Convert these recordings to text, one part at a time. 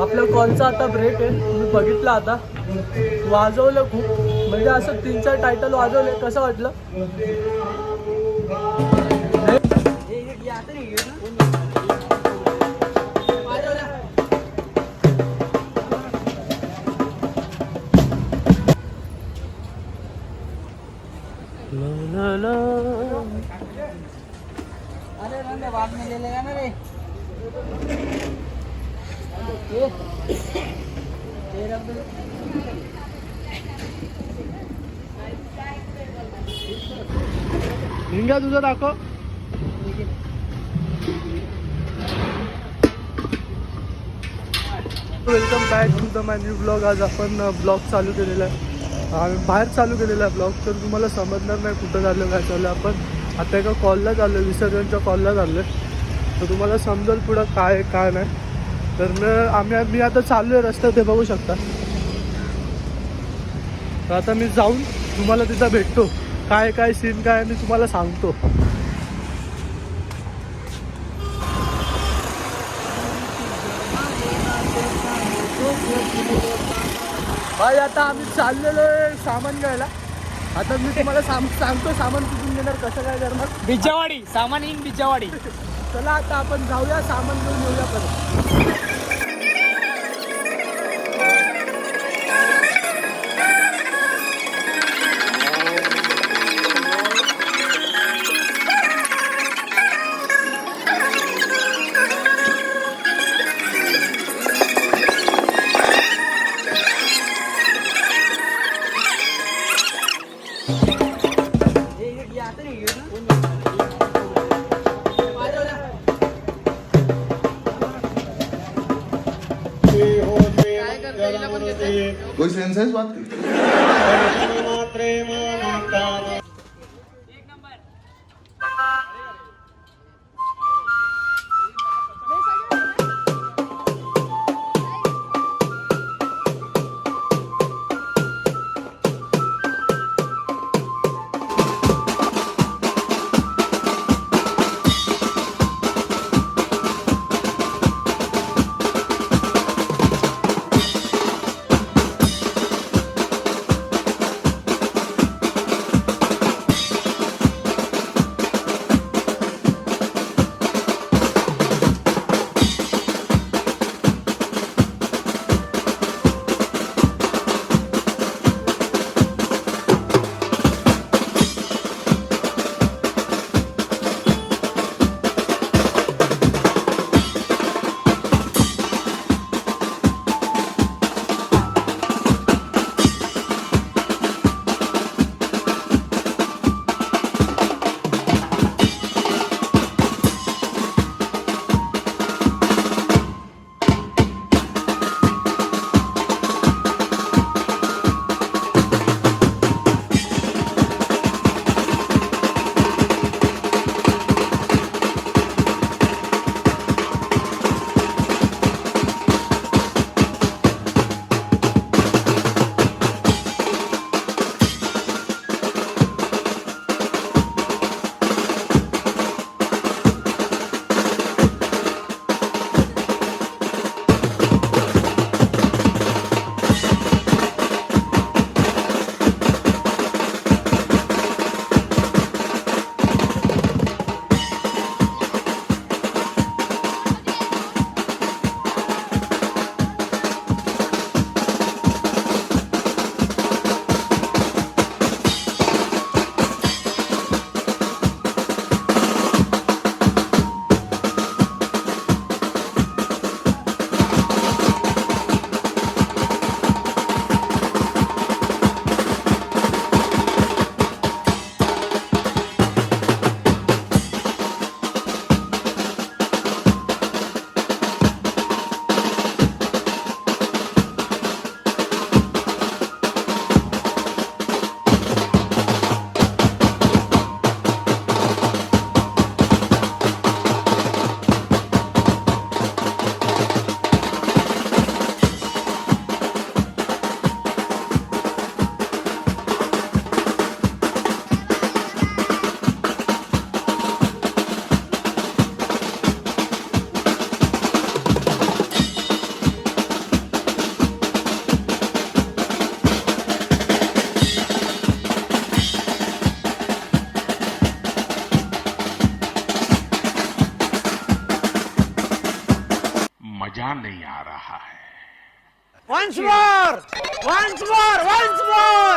आपल्या कॉलचा आता ब्रेक आहे. तुम्ही बघितलं आता वाजवलं खूप, म्हणजे असं 3-4 टायटल वाजवले. कसं वाटलं? हिंगा तुझं दाखव. Welcome back to the my new blog. आज आपण ब्लॉग चालू केलेला आहे. आम्ही बाहेर चालू केलेला आहे ब्लॉग, तर तुम्हाला समजणार नाही कुठं झालं काय चाललं. आपण आता एका कॉलला चाललो, विसर्जनच्या कॉलला चाललो आहे, तर तुम्हाला समजेल पुढं काय आहे काय नाही. तर मी आता चाललो आहे रस्त्यात, ते बघू शकता. तर आता मी जाऊन तुम्हाला तिथं भेटतो, काय काय सीन काय मी तुम्हाला सांगतो. भाई आता आम्ही चाललेलो आहे सामान घ्यायला. आता मी तुम्हाला सांगतो सामान कुठून घेणार, कसं काय करणार. बिजावाडी सामान येईन बिजावाडी. चला आता आपण जाऊया, सामान घेऊन येऊया परत. कोई सेंस है इस बात की? नहीं आ रहा है। Once more once more once more.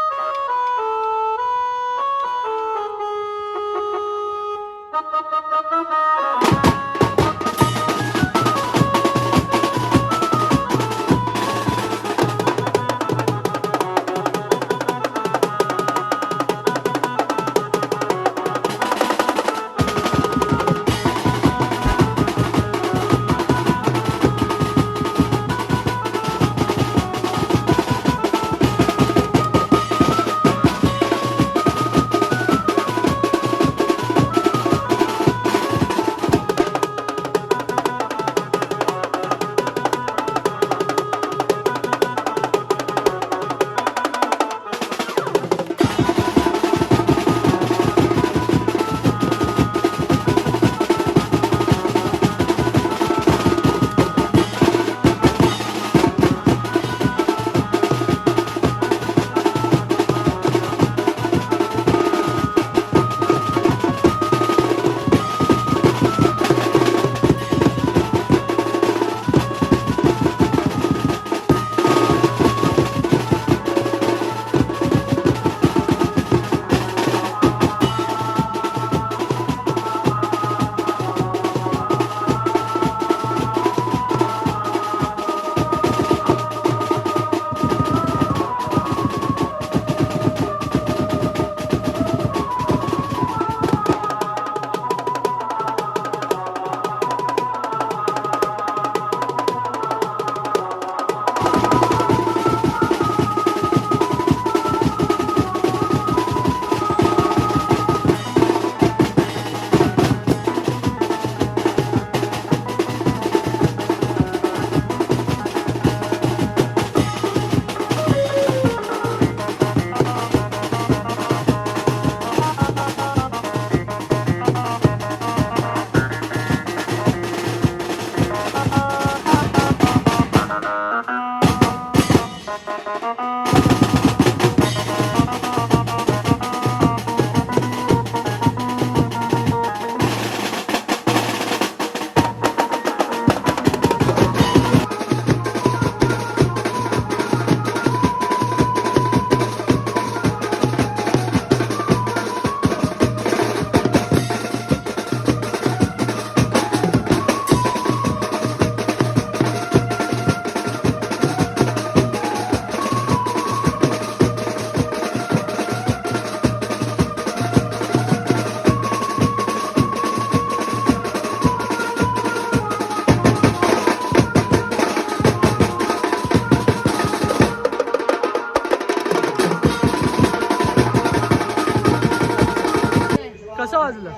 कसं वाजलं?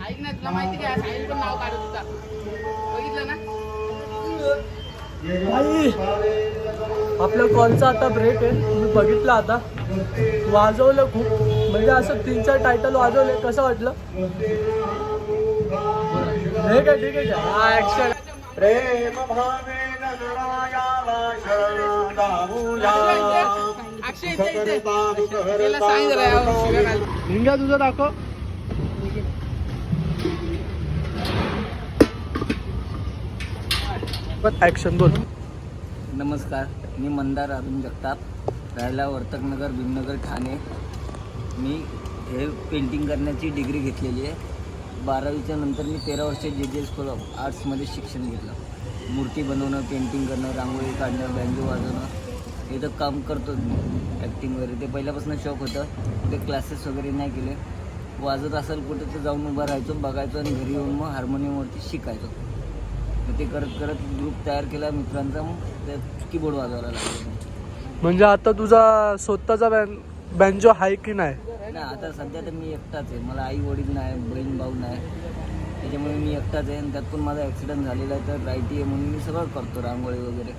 ऐक ना, तुला माहिती का साहिल पण नाव काढत होता, बघितलं ना? भाई आपल्या कॉलचा आता ब्रेक आहे, तुम्ही बघितलं आता. वाजवलं खूप, म्हणजे असं 3-4 टायटल वाजवले. कसं वाटलं? ठीक आहे ठीक आहे. हा ऍक्शन. प्रेम भावे नगरायाला शरण जाऊया. अक्षय इथे त्याला सांग जरा यावर शिव्या घाल. हिंगा तुझं दाखव. ऍक्शन बोल. नमस्कार, मी मंदार अरुण जगताप, राहायला वर्तकनगर, भीमनगर, ठाणे. मी हे पेंटिंग करण्याची डिग्री घेतलेली आहे. 12वीच्या नंतर मी 13 वर्ष JJ स्कूल ऑफ आर्ट्समध्ये शिक्षण घेतलं. मूर्ती बनवणं, पेंटिंग करणं, रांगोळी काढणं, बँजो वाजवणं हे तर काम करतो मी. ॲक्टिंग वगैरे ते पहिल्यापासून शौक होतं. ते क्लासेस वगैरे नाही केले. वाजत असेल कुठं तर जाऊन उभं राहायचो, बघायचो आणि घरी येऊन मग हार्मोनियमवरती शिकायचो. मग ते करत करत ग्रुप तयार केला मित्रांचा, मग त्यात कीबोर्ड वाजवायला लागलो. म्हणजे आता तुझा स्वतःचा बँजो आहे की नाही? नाही, आता सध्या तर मी एकटाच आहे. मला आई वडील नाही, बहीण भाऊ नाही, त्याच्यामुळे मी एकटाच आहे. आणि त्यात पण माझा ॲक्सिडेंट झालेला आहे, तर रायटी आहे म्हणून मी सगळं करतो, रांगोळी वगैरे.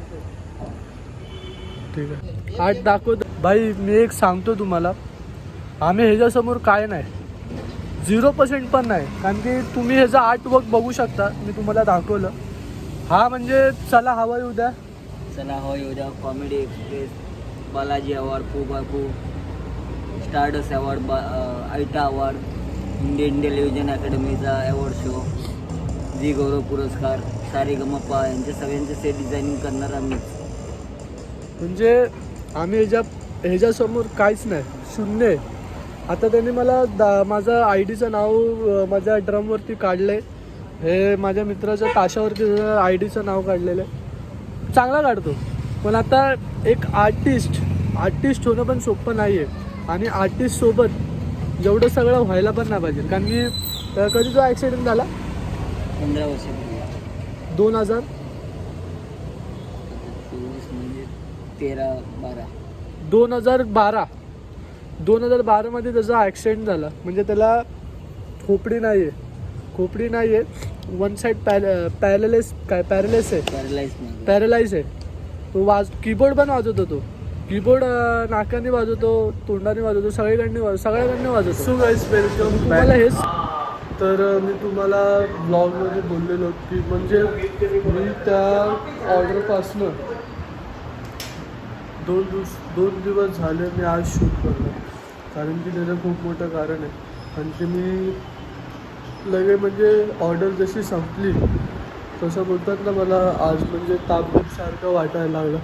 ठीक आहे, आर्ट दाखवतो. भाई मी एक सांगतो तुम्हाला, आम्ही ह्याच्यासमोर काय नाही, 0% पण नाही. कारण की तुम्ही ह्याचा आर्टवर्क बघू शकता, मी तुम्हाला दाखवलं. हा म्हणजे चला हवा येऊ द्या, चला हवा येऊ द्या, comedy express, Balaji award, Bapu, stardust award, ITA award, Indian television अकॅडमीचा अवॉर्ड शो, झी गौरव पुरस्कार, सारेगमपा यांच्या सगळ्यांचे सेट डिझायनिंग करणार आम्हीच. म्हणजे आम्ही ह्याच्यासमोर काहीच नाही, शून्य आहे. आता त्यांनी मला माझं आय डीचं नाव माझ्या ड्रमवरती काढलं आहे. हे माझ्या मित्राच्या ताशावरती आय डीचं नाव काढलेलं आहे. चांगला काढतो, पण आता एक आर्टिस्ट होणं पण सोपं नाही आहे. आणि आर्टिस्टसोबत एवढं सगळं व्हायला पण नाही पाहिजे. कारण की कधी जो ॲक्सिडेंट झाला 15 वर्षापूर्वी 2024 म्हणजे 13-12. 2012मध्ये त्याचा ॲक्सिडेंट झाला. म्हणजे त्याला खोपडी नाही आहे, वन साईड पॅरलाइज आहे. तो कीबोर्ड पण वाजवतो. तो कीबोर्ड नाकाने वाजवतो, तोंडाने वाजवतो, सगळ्याकडनं वाजवतो. सो गाईज वेलकम तुम्हाला हेच. तर मी तुम्हाला ब्लॉगमध्ये बोललेलो की म्हणजे मी त्या ऑर्डरपासनं 2 दिवस झाले मी आज शूट करतो. कारण की त्याचं खूप मोठं कारण आहे. आणि ते मी म्हणजे ऑर्डर जशी संपली तसं बोलतात ना, मला आज म्हणजे तापसारखं वाटायला लागलं.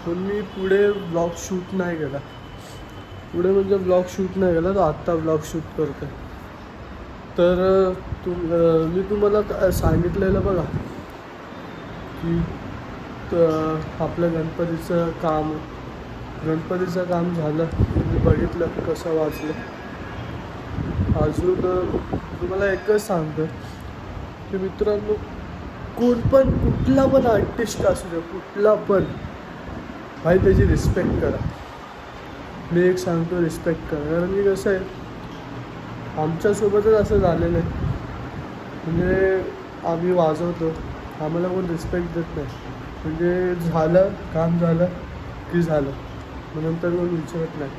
पण मी पुढे ब्लॉग शूट नाही केला. तो आत्ता ब्लॉग शूट करतो. तर मी तुम्हाला सांगितलेलं बघा की आपलं गणपतीचं काम झालं. मी बघितलं कसं वाचलं. अजून तुम्हाला एकच सांगतो की मित्रांनो, कुठला पण आर्टिस्ट असू दे, कुठला पण भाई, त्याची रिस्पेक्ट करा. मी एक सांगतो, रिस्पेक्ट करा. कारण की कसं आहे, आमच्यासोबतच असं झालेलं आहे. म्हणजे आम्ही वाजवतो, आम्हाला कोण रिस्पेक्ट देत नाही. म्हणजे काम झालं की झालं, मग नंतर कोण विचारत नाही,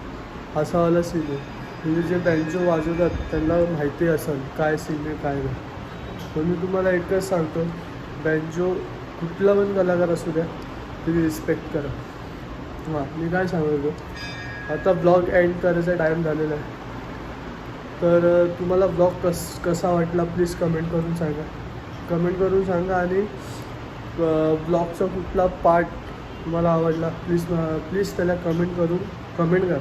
असावाला सीन आहे. म्हणजे जे बँजो वाजवतात त्यांना माहिती असेल काय सीन आहे काय नाही. पण मी तुम्हाला एकच सांगतो, बँजो कुठला पण कलाकार असू द्या, तुम्ही रिस्पेक्ट करा. हां, मी काय सांगतो, आता ब्लॉग एंड करायचा टाईम झालेला आहे. तर तुम्हाला ब्लॉग कसा वाटला प्लीज कमेंट करून सांगा. आणि ब्लॉगचा कुठला पार्ट तुम्हाला आवडला प्लीज त्याला कमेंट करा.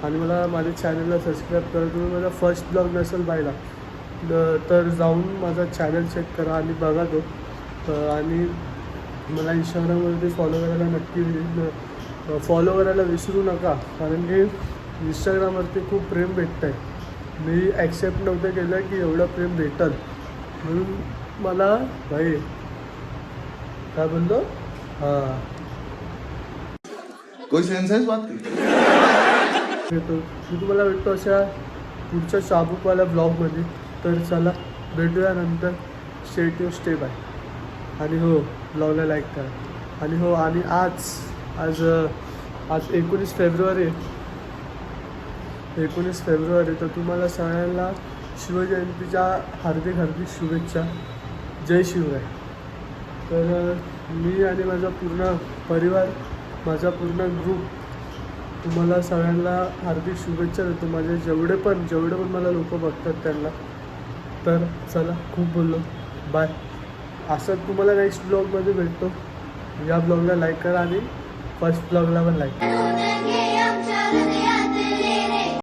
आणि मला माझ्या चॅनलला सबस्क्राईब करा. तुम्ही माझा फर्स्ट ब्लॉग नसेल पाहिला तर जाऊन माझा चॅनल चेक करा आणि बघा तो. आणि मला इंस्टाग्रामवरती फॉलो करायला विसरू नका. कारण की इंस्टाग्रामवरती खूप प्रेम भेटतं आहे. मी ॲक्सेप्ट नव्हतं केलं की एवढं प्रेम भेटल, म्हणून मला भाई काय बोलतो. हां, कोई सेंस है इस बात की? मी तुम्हाला भेटतो अशा पुढच्या चाबूकवाल्या ब्लॉगमध्ये. तर चला भेटूया नंतर. Stay bye. आणि हो, ब्लॉगला लाईक करा. आणि हो, आणि आज 19 फेब्रुवारी तर तुम्हाला सगळ्यांना शिवजयंतीच्या हार्दिक शुभेच्छा. जय शिवराय. तर मी आणि माझा पूर्ण परिवार, माझा पूर्ण ग्रुप तुम्हाला सगळ्यांना हार्दिक शुभेच्छा देतो. माझे जेवढे पण मला लोक बघतात त्यांना. तर चला, खूप बोललो, बाय. असं तुम्हाला नेक्स्ट ब्लॉगमध्ये भेटतो. या ब्लॉगला लाईक करा आणि फर्स्ट ब्लॉगला पण लाईक करा.